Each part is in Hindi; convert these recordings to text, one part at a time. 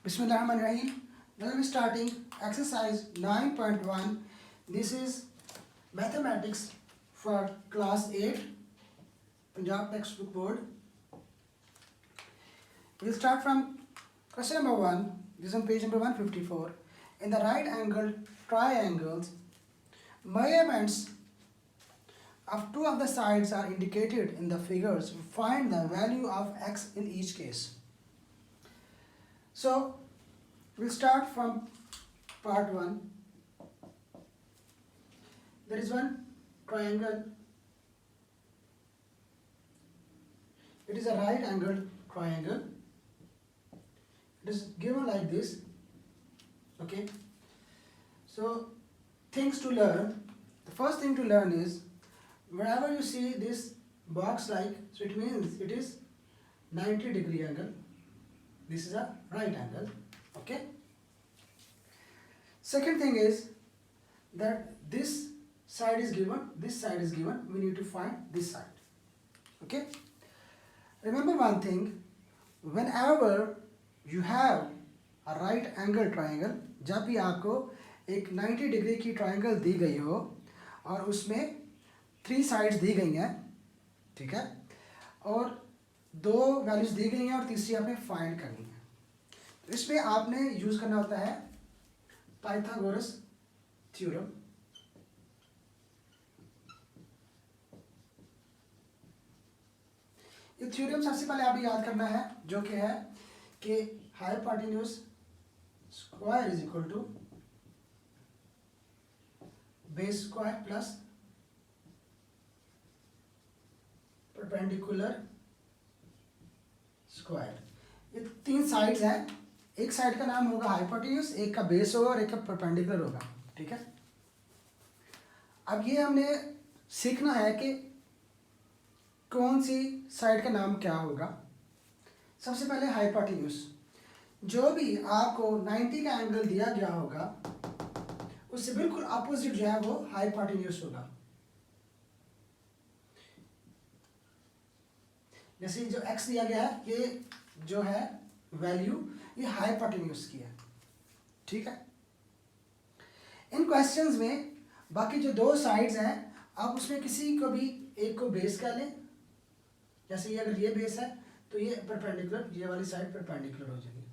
Bismillahirrahmanirrahim. Now we are starting exercise 9.1. This is mathematics for class 8, Punjab textbook board. We will start from question number 1. This is on page number 154. In the right angled triangles, measurements of two of the sides are indicated in the figures. Find the value of x in each case. So we'll start from part 1. There is one triangle. It is a right angled triangle. It is given like this. Okay. So things to learn. The first thing to learn is whenever you see this box like, so it means it is 90-degree angle. This is a right angle. Okay. Second thing is that this side is given, this side is given. We need to find this side. Okay. Remember one thing, whenever you have a right angle triangle, जब भी आपको एक 90 डिग्री की ट्राइंगल दी गई हो और उसमें 3 साइड्स दी गई हैं, ठीक है, और 2 वैल्यूज दी गई हैं और तीसरी आपने फाइंड करनी है. तो इसमें आपने यूज करना होता है पाइथागोरस थ्योरम. ये थ्योरम सबसे पहले आप याद करना है, जो कि है कि hypotenuse square is equal to base square plus perpendicular square. ये 3 साइड्स हैं. एक साइड का नाम होगा हाइपोटेन्यूज, एक का बेस होगा और एक का परपेंडिकुलर होगा. ठीक है. अब ये हमने सीखना है कि कौन सी साइड का नाम क्या होगा. सबसे पहले हाइपोटेन्यूज. जो भी आपको 90 का एंगल दिया गया होगा उससे बिल्कुल अपोजिट जो है वो हाइपोटेन्यूज होगा. जैसे जो x दिया गया है, ये जो है वैल्यू, ये हाइपोटेन्यूज की है. ठीक है. इन क्वेश्चंस में बाकी जो 2 साइड्स हैं, आप उसमें किसी को भी एक को बेस कर लें. जैसे ये अगर ये बेस है तो ये परपेंडिकुलर, ये वाली साइड परपेंडिकुलर हो जाएगी.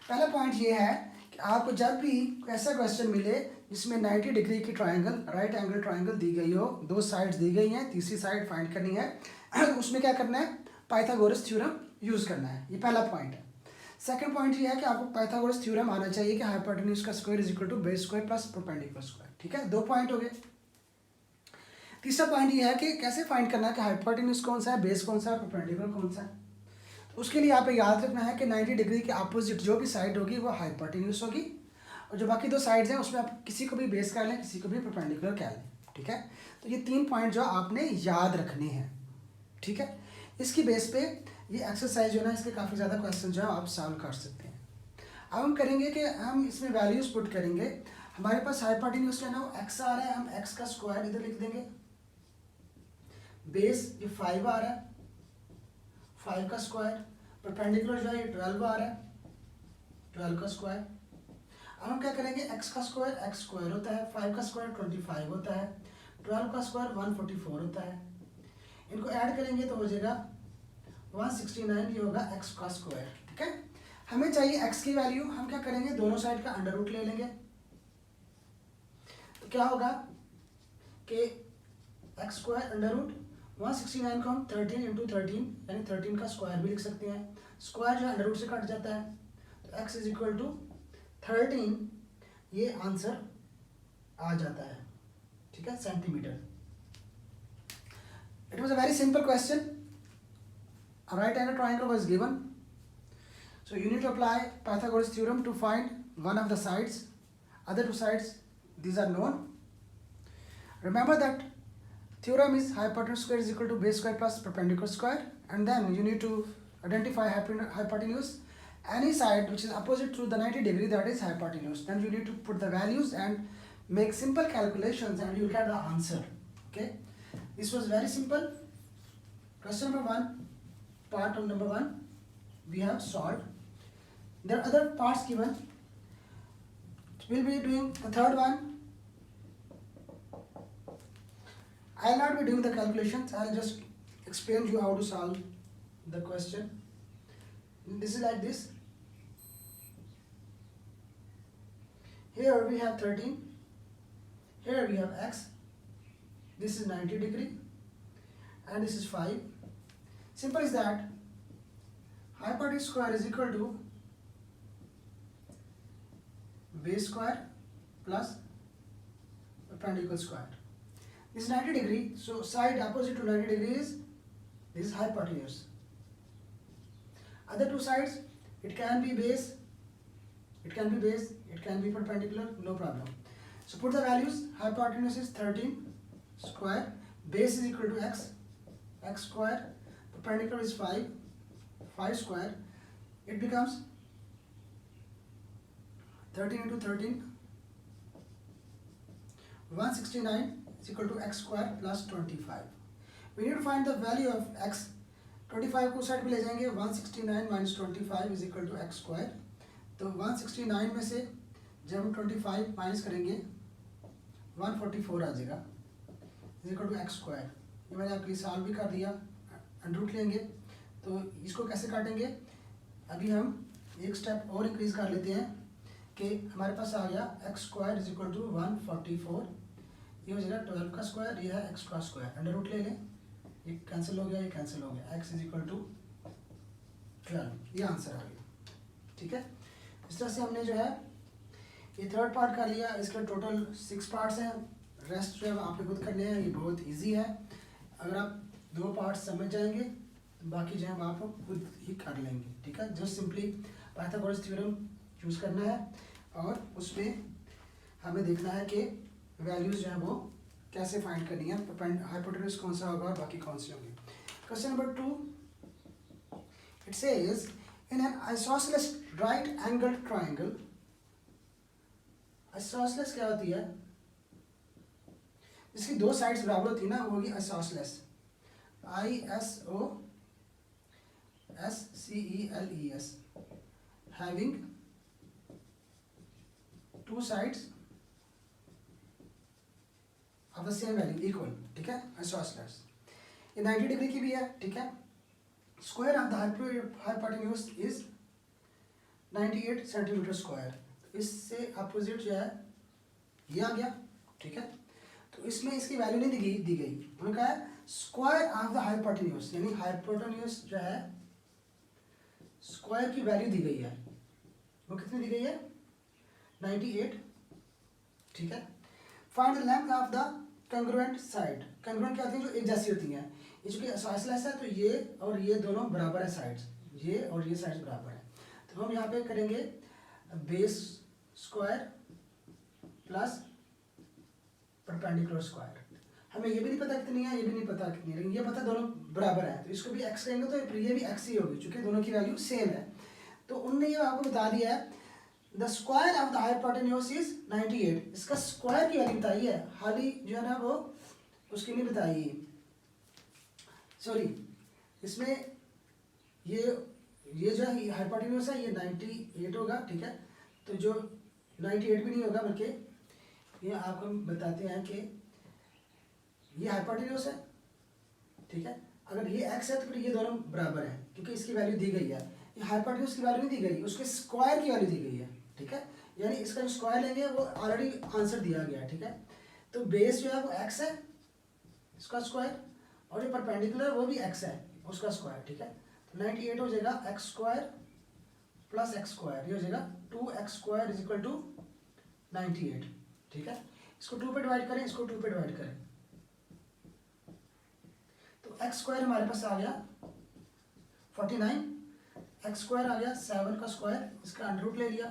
पहला पॉइंट ये है कि आपको जब भी ऐसा क्वेश्चन मिले जिसमें 90 डिग्री की ट्राइंगल, राइट एंगल ट्राइंगल दी गई हो, 2 साइड्स दी गई हैं, तीसरी साइड फाइंड करनी है, उसमें क्या करना है, पाइथागोरस थ्योरम यूज करना है. ये पहला पॉइंट है. सेकंड पॉइंट ये है कि आपको पाइथागोरस थ्योरम आना चाहिए कि हाइपोटेन्यूज का square is equal to base square plus perpendicular square. ठीक है. 2 पॉइंट हो गए. तीसरा पॉइंट ये है कि कैसे फाइंड करना है कि हाइपोटेन्यूज कौन सा है, बेस कौन सा है, परपेंडिकुलर कौन सा है. तो उसके लिए आप याद रखना है कि 90 डिग्री के अपोजिट जो भी साइड होगी वो हाइपोटेन्यूज होगी, और जो बाकी 2 साइड्स हैं उसमें आप किसी को भी बेस कर लें, किसी को भी परपेंडिकुलर कर लें. ठीक है. तो ये 3 पॉइंट जो आपने याद रखने हैं. ठीक है. इसकी बेस पे ये एक्सरसाइज जो है ना, इसके काफ़ी ज़्यादा क्वेश्चन जो है आप सॉल्व कर सकते हैं. अब हम करेंगे कि हम इसमें वैल्यूज पुट करेंगे. हमारे पास हाइपोटेन्यूज का ना x आ रहा है, हम x का स्क्वायर इधर लिख देंगे. बेस ये 5 आ रहा है, 5 का स्क्वायर. परपेंडिकुलर जो है ये 12 आ रहा है, 12 का स्क्वायर. अब हम क्या करेंगे, x का स्क्वायर x स्क्वायर होता है, 5 का स्क्वायर 25 होता है, 12 का स्क्वायर 144 होता है. इनको ऐड करेंगे तो हो जाएगा 169. ये होगा x का स्क्वायर. ठीक है. हमें चाहिए x की वैल्यू. हम क्या करेंगे, दोनों साइड का अंडर रूट ले लेंगे. तो क्या होगा कि x स्क्वायर अंडर रूट 169 को हम 13 इंटू 13 यानी 13 का स्क्वायर भी लिख सकते हैं. स्क्वायर जो है अंडर रूट से कट जाता है, तो x इज इक्वल टू 13. ये आंसर आ जाता है. ठीक है. Centimetre. It was a very simple question. A right angle triangle was given, so you need to apply Pythagoras theorem to find one of the sides. Other 2 sides, these are known. Remember that theorem is hypotenuse square is equal to base square plus perpendicular square, and then you need to identify hypotenuse. Any side which is opposite to the 90 degree, that is hypotenuse. Then you need to put the values and make simple calculations and you will get the answer. Okay, this was very simple. Question number 1, part of number 1. we have solved. There are other parts given. We'll be doing the third one. I'll not be doing the calculations. I'll just explain to you how to solve the question. This is like this. Here we have 13. Here we have x. This is 90 degree. And this is 5. Simple as that. Hypotenuse square is equal to base square plus perpendicular square. This is 90 degree, so side opposite to 90 degree is this is hypotenuse. Other two sides, it can be base, it can be perpendicular, no problem. So put the values. Hypotenuse is 13 square, base is equal to x square, perpendicular is 5 square. It becomes 13 into 13, 169 is equal to x square plus 25. We need to find the value of x. 25 को साइड पे ले जाएंगे. 169 minus 25 is equal to x square. तो 169 में से जब हम 25 माइनस करेंगे 144 आ जाएगा, is equal to x square. ये मैंने आपके लिए सॉल्व भी कर दिया. अंडर रूट लेंगे तो इसको कैसे काटेंगे. अभी हम एक स्टेप और इंक्रीज कर लेते हैं कि हमारे पास आ गया x square is equal to 144. ये हो जाएगा 12 का स्क्वायर, ये है x का स्क्वायर. अंडर रूट ले लें, ये कैंसिल हो गया, ये कैंसिल हो गया. x is equal to 12. ये आंसर आ गया. ठीक है. इस तरह से हमने जो है ये थर्ड पार्ट कर लिया. इसके टोटल 6 पार्ट्स हैं. रेस्ट जो है आपने खुद करने हैं. ये बहुत इजी है. अगर आप 2 पार्ट समझ जाएंगे तो बाकी जो है आप खुद ही कर लेंगे. ठीक है. Just simply Pythagoras theorem choose करना है और उसमें हमें देखना है कि वैल्यूज जो है वो कैसे फाइंड करनी है. हाइपोटेन्यूज कौन सा होगा और बाकी कौन से होंगे. Question number 2, it says in an isosceles right angle triangle. Isosceles क्या होती है, जिसकी 2 साइड्स बराबर होती है ना, वो होगी isosceles. ISOSCELES having 2 sides of the same value equal. ठीक है. आइसोसेलेस ये 90 डिग्री की भी है. ठीक है. Square of the hypotenuse is 98 centimetre square. इससे अपोजिट जो है ये आ गया. ठीक है. तो इसमें इसकी वैल्यू नहीं दी गई. उन्होंने कहा है स्क्वायर ऑफ द हाइपोटेन्यूज, यानी हाइपोटेन्यूज जो है स्क्वायर की वैल्यू दी गई है. वो कितनी दी गई है, 98. ठीक है. Find the length of the congruent side. Congruent क्या होती है, जो एक जैसी होती हैं. ये चूंकि आइसोसेलेस है तो ये और ये दोनों बराबर है साइड्स, ये और ये साइड्स बराबर है. तो हम यहाँ पे करेंगे base square plus perpendicular square. हमें ये भी नहीं पता कितनी है, ये भी नहीं पता कितनी है, लेकिन ये पता दोनों बराबर है. तो इसको भी x करेंगे तो ये भी x ही होगी, क्योंकि दोनों की वैल्यू सेम है. तो उनने ये आपको बता दिया है the square of the hypotenuse is 98. इसका स्क्वायर की वैल्यू बताई है, हाली जो है ना वो उसकी नहीं बताई. सॉरी, इसमें ये जो है हाइपोटेन्यूज है ये 98 होगा. ठीक है. तो जो 98 भी नहीं होगा, बल्कि ये आपको बताते हैं कि ये हाइपोटेन्यूज है. ठीक है. अगर ये x है तो फिर ये दोनों बराबर हैं, क्योंकि इसकी वैल्यू दी गई है. ये हाइपोटेन्यूज की वैल्यू नहीं दी गई, उसके स्क्वायर की वैल्यू दी गई है. ठीक है. यानी इसका जो स्क्वायर लेंगे वो ऑलरेडी आंसर दिया गया है. ठीक है. तो बेस जो है वो x है, इसका स्क्वायर, और जो परपेंडिकुलर वो भी x है, उसका स्क्वायर. ठीक है. तो 98 हो जाएगा x square plus x square, ये हो जाएगा 2x square is equal to 98. ठीक है. इसको 2 पे डिवाइड करें, इसको 2 पे डिवाइड करें, तो x स्क्वायर हमारे पास आ गया 49. x स्क्वायर आ गया 7 का स्क्वायर, इसका अंडर रूट ले लिया,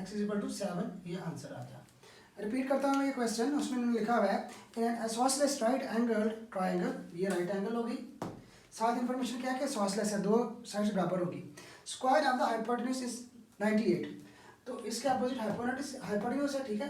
x इज इक्वल टू 7. ये आंसर आ गया. रिपीट करता हूँ ये क्वेश्चन. उसमें मैंने लिखा हुआ है in an isosceles right angle triangle. ये राइट एंगल होगी, साथ इन्फॉर्मेशन क्या है कि आइसोसेलेस है, 2 साइड्स बराबर होगी. Square of the hypotenuse is 98. तो इसके अपोजिट हाइपोटेन्यूज है. ठीक है.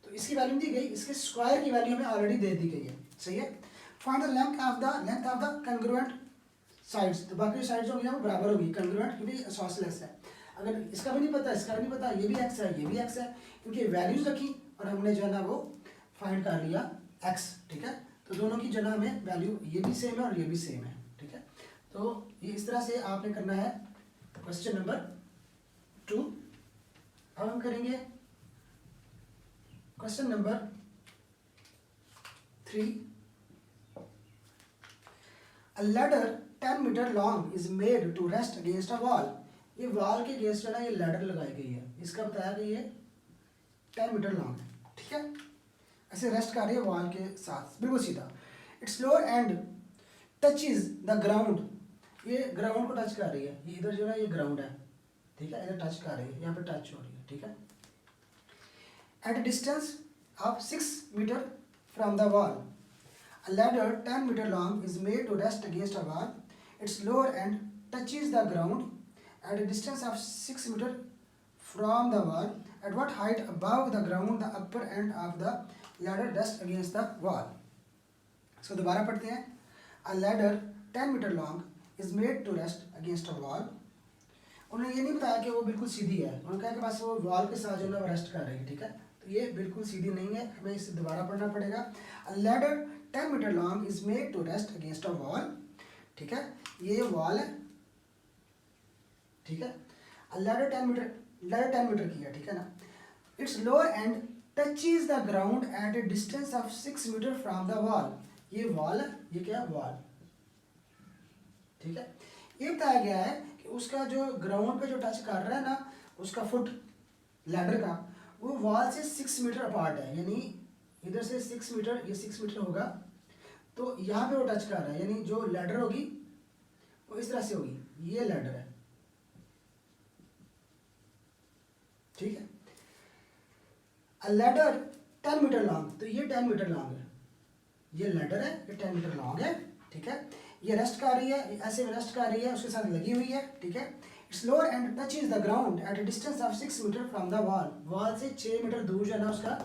तो इसकी वैल्यू दी गई, इसके स्क्वायर की वैल्यू हमें ऑलरेडी दे दी गई है. सही है. Find the length of the congruent sides, तो बाकी साइड्स होंगी वो बराबर होगी, कंग्रुएंट, क्योंकि सॉसलेस है। अगर इसका भी नहीं पता, इसका भी नहीं पता, ये भी एक्स है, ये भी एक्स है, इनकी वैल्यूज रखी और हमने जो है ना वो फाइंड कर लिया एक्स, ठीक है। तो दोनों की जो है हमें वैल्यू ये भी सेम है और ये भी सेम है, ठीक है। तो ये इस तरह से आपने करना है क्वेश्चन नंबर 2। अब हम करेंगे question number 3। A ladder 10 metre long is made to rest against a wall. ये वॉल के अगेंस्ट है ना ये लैडर लगाई गई है, इसका बताया कि ये 10 मीटर लॉन्ग है, ठीक है। ऐसे रेस्ट कर रही है वॉल के साथ, बिल्कुल सीधा। It's lower end touches the ground, ये ग्राउंड को टच कर रही है, ये इधर जो है ये ग्राउंड है, ठीक है, इधर टच कर रही है, यहाँ पे टच हो रही है, ठीक है। At a distance of 6 metre from the wall, a ladder 10 meter long is made to rest against a wall. Its lower end touches the ground at a distance of 6 meter from the wall. At what height above the ground the upper end of the ladder rests against the wall? So दोबारा पढ़ते हैं। A ladder 10 meter long is made to rest against a wall. उन्होंने ये नहीं बताया कि वो बिल्कुल सीधी है, उन्होंने कहा कि बस वो वॉल के साथ जो है वो रेस्ट कर रही है, ठीक है। तो ये बिल्कुल सीधी नहीं है, हमें इसे दोबारा पढ़ना पड़ेगा। A ladder 10 metre long is made to rest against a wall, ठीक है, ये वॉल है, ठीक है। ladder 10 मीटर की है, ठीक है ना। Its lower end touches the ground at a distance of 6 metre from the wall, ये वॉल है, ये क्या है वॉल, ठीक है। ये बताया गया है कि उसका जो ग्राउंड पे जो टच कर रहा है ना उसका फुट लैडर का, वो वॉल से 6 मीटर अपार्ट है, यानी इधर से 6 मीटर, ये 6 मीटर होगा, तो यहाँ पे वो टच कर रहा है, यानी जो लैडर होगी वो इस तरह से होगी, ये लैडर है, ठीक है। अ लैडर 10 मीटर लॉन्ग, तो ये 10 मीटर लॉन्ग है, ये लैडर है, ये 10 मीटर लॉन्ग है, ठीक है। ये रेस्ट कर रही है, ऐसे रेस्ट कर रही है, उसके साथ लगी हुई है, ठीक है। Its lower end touches the ground at a distance of 6 metre from the wall, wall से 6 मीटर दूर जो है ना उसका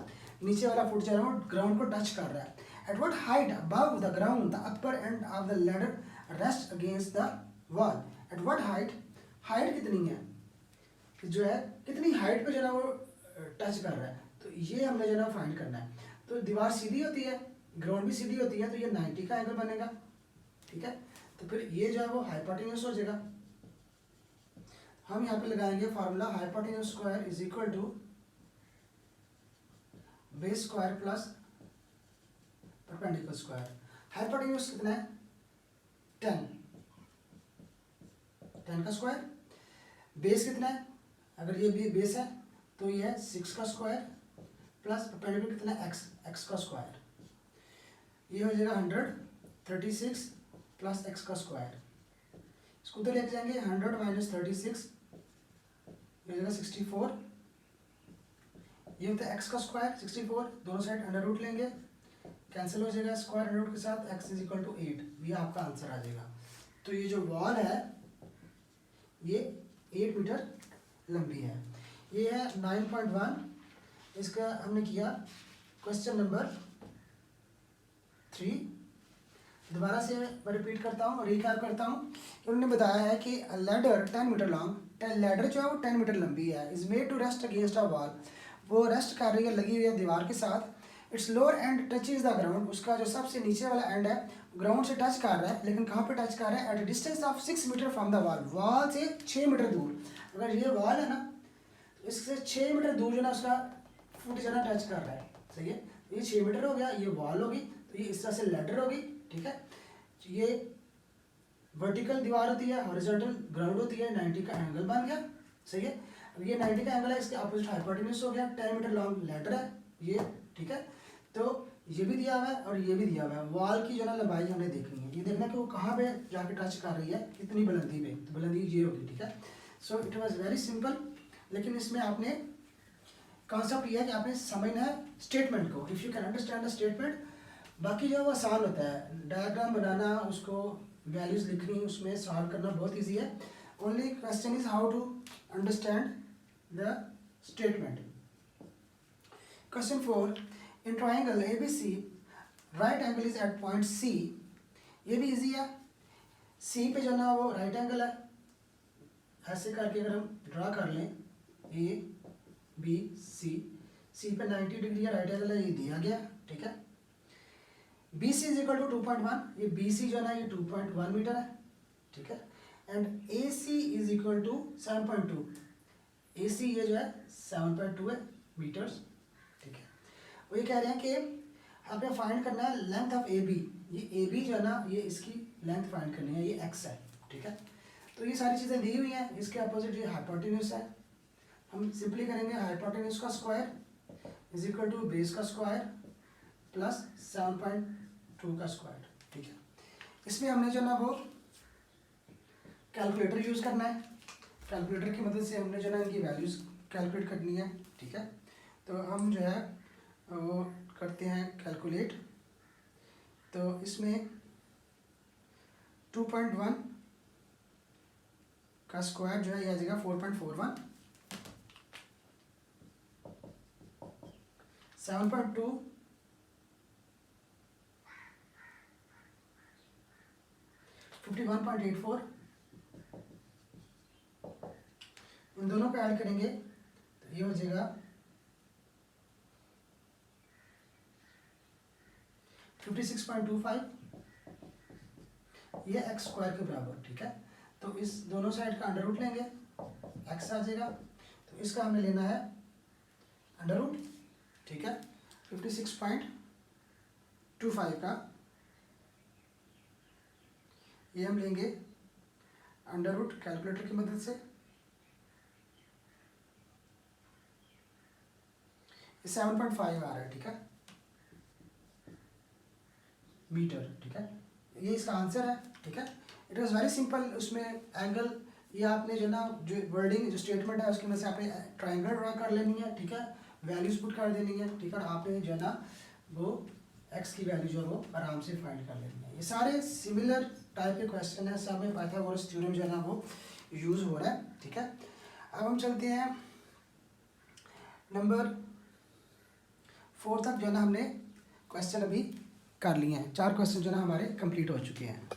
नीचे वाला फुट जो है वो ग्राउंड को टच कर रहा है। At what height above the ground the upper end of the ladder rest against the wall. At what height, height कितनी है, जो है कितनी हाइट पे जो है वो टच कर रहा है, तो ये हमने जो है फाइंड करना है। तो दीवार सीधी होती है, ग्राउंड भी सीधी होती है, तो ये 90 का एंगल बनेगा, ठीक है। तो फिर ये जो है वो हाइपोटेन्यूज हो जाएगा। हम यहाँ पे लगाएंगे formula, hypotenuse square is equal to base square plus perpendicular square. Hypotenuse कितना है 10, 10 का स्क्वायर। बेस कितना है, अगर ये भी बेस है तो ये है 6 का स्क्वायर प्लस परपेंडिकुलर कितना है x, x का स्क्वायर, ये हो जाएगा 136 प्लस x का स्क्वायर। इसको तो लेके जाएंगे 100 माइनस 36, ये हो जाएगा 64, ये होता है x का स्क्वायर 64, दोनों साइड अंडर रूट लेंगे, कैंसिल हो जाएगा स्क्वायर अंडर रूट के साथ, x इज इक्वल टू 8, ये आपका आंसर आ जाएगा। तो ये जो वॉल है ये 8 मीटर लंबी है, ये है 9.1, इसका हमने किया क्वेश्चन नंबर 3। दोबारा से मैं रिपीट करता हूँ, रिकैप करता हूँ कि उन्होंने बताया है कि लैडर 10 मीटर लॉन्ग, लैडर जो है वो 10 मीटर लंबी है, is made to rest against a wall, वो रेस्ट कर रही है, लगी हुई है दीवार के साथ। Its lower end touches the ground, उसका जो सबसे नीचे वाला एंड है ग्राउंड से टच कर रहा है, लेकिन कहाँ पे टच कर रहा है, at a distance of 6 metre from the wall, wall से 6 मीटर दूर। अगर ये वॉल है ना तो इससे 6 मीटर दूर जो ना उसका फुट जो ना टच कर रहा है, सही है। ये 6 मीटर हो गया, ये वॉल होगी, तो ये इस तरह से लैडर होगी, ठीक है। ये वर्टिकल दीवार होती है, हॉरिजॉन्टल ग्राउंड होती है, 90 का एंगल बन गया, सही है। अब ये 90 का एंगल है, इसके अपोजिट हाइपोटेन्यूज हो गया, 10 मीटर लॉन्ग लैडर है ये, ठीक है। तो ये भी दिया हुआ है और ये भी दिया हुआ है, वॉल की जो ना लंबाई हमने देखनी है, ये देखना कि वो कहाँ पे जाके टच कर रही है, कितनी बुलंदी पे, तो बुलंदी ये होगी, ठीक है। So it was very simple, लेकिन इसमें आपने कॉन्सेप्ट ये है कि आपने समझना है स्टेटमेंट को, if you can understand the statement, बाकी जो है वो आसान होता है, डायग्राम बनाना, उसको वैल्यूज लिखनी, उसमें सॉल्व करना बहुत ईजी है। Only question is how to understand the statement. Question 4, in triangle ABC right angle is at point C, ये भी इजी है। सी पे जो है ना वो राइट एंगल है, ऐसे करके अगर हम ड्रा कर लें ए बी सी, सी पे 90 डिग्री का राइट एंगल है, ये दिया गया, ठीक है। B C is equal to 2.1, ये बी सी जो है ना ये 2.1 मीटर है, ठीक है। And A C is equal to 7.2, A C ये जो है 7.2 है मीटर्स, ठीक है। वो ये कह रहे हैं कि आपने फाइंड करना है लेंथ ऑफ ए बी, ये ए बी जो है ना ये इसकी लेंथ फाइंड करनी है, ये एक्स है, ठीक है। तो ये सारी चीज़ें दी हुई हैं, इसके अपोजिट ये हाइपोटेन्यूज है, हम सिंपली करेंगे हाइपोटेन्यूज का square is equal to base का स्क्वायर प्लस 7.2 का स्क्वायर, ठीक है। इसमें हमने जो ना वो कैलकुलेटर यूज़ करना है, कैलकुलेटर की मदद से हमने जो ना इनकी वैल्यूज़ कैलकुलेट करनी है, ठीक है। तो हम जो है वो करते हैं कैलकुलेट, तो इसमें 2.1 का स्क्वायर जो है ये आ जाएगा 4.41, 7.2 51.84, इन दोनों को ऐड करेंगे तो ये हो जाएगा 56.25, ये एक्स स्क्वायर के बराबर, ठीक है। तो इस दोनों साइड का अंडर रूट लेंगे, एक्स आ जाएगा, तो इसका हमें लेना है अंडर रूट, ठीक है। 56.25 का ये हम लेंगे अंडर रूट कैलकुलेटर की मदद से, 7.5 आ रहा है, ठीक है, मीटर, ठीक है। ये इसका आंसर है, ठीक है। इट वॉज वेरी सिंपल, उसमें एंगल ये आपने जो ना जो वर्डिंग जो स्टेटमेंट है उसकी वजह से आपने ट्राइंगल ड्रा कर लेनी है, ठीक है, वैल्यूज पुट कर देनी है, ठीक है। आपने जो है ना वो एक्स की वैल्यू जो है वो आराम से फाइंड कर लेनी है। ये सारे सिमिलर टाइप के क्वेश्चन है, सब में पाइथागोरस थ्योरम जो है ना वो यूज़ हो रहा है, ठीक है। अब हम चलते हैं नंबर 4 तक, जो है ना हमने क्वेश्चन अभी कर लिए हैं, 4 क्वेश्चन जो है ना हमारे कंप्लीट हो चुके हैं।